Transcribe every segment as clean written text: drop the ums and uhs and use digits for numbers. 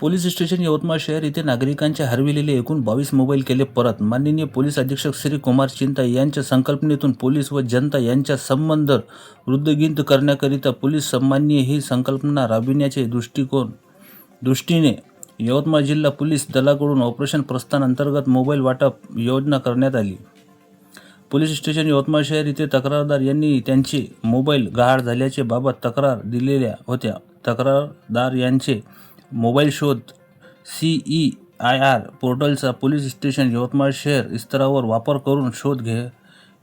Police station Yavatmal शहर येथे नागरिकांचे हरविलेले एकूण 22 मोबाईल केले परत. माननीय पोलीस अधीक्षक श्री कुमार चिंता यांच्या संकल्पनेतून पोलीस व जनता यांच्या संबंध वृद्धिंगत करण्याकरिता पोलीस सन्माननीय ही संकल्पना राबविण्याचे दृष्टीने यवतमाळ जिल्हा पोलीस दलाकडून ऑपरेशन प्रस्थान अंतर्गत मोबाईल वाटप योजना करण्यात आली. पोलीस स्टेशन यवतमाळ शहर येथे तक्रारदार यांनी त्यांचे मोबाईल गहाळ झाल्याचे बाबत तक्रार दिलेल्या होत्या. तक्रारदार यांचे मोबाईल शोध CEIR पोर्टलचा पोलीस स्टेशन यवतमाळ शहर स्तरावर वापर करून शोध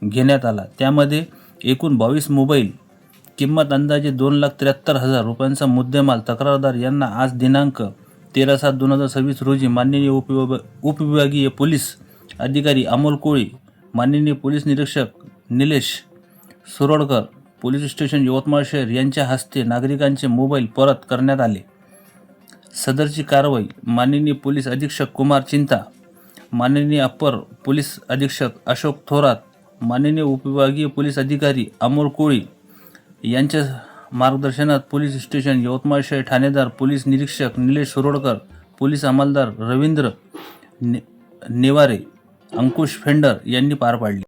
घेण्यात आला. त्यामध्ये एकूण 22 मोबाईल किंमत अंदाजे 2,73,000 रुपयांचा मुद्देमाल तक्रारदार यांना आज दिनांक 13/7/2026 रोजी माननीय उपविभागीय पोलीस अधिकारी अमोल कोळी, माननीय पोलीस निरीक्षक निलेश सुरोडकर, पोलीस स्टेशन यवतमाळ शहर यांच्या हस्ते नागरिकांचे मोबाईल परत करण्यात आले. सदरची कारवाई माननीय पोलीस अधीक्षक कुमार चिंता, माननीय अप्पर पोलीस अधीक्षक अशोक थोरात, माननीय उपविभागीय पोलीस अधिकारी अमोल कोळी यांच्या मार्गदर्शनात पोलीस स्टेशन यवतमाळ शहर ठाणेदार पोलीस निरीक्षक निलेश सुरोडकर, पोलीस अंमलदार रवींद्र नेवारे, अंकुश फेंडर यांनी पार पाडली.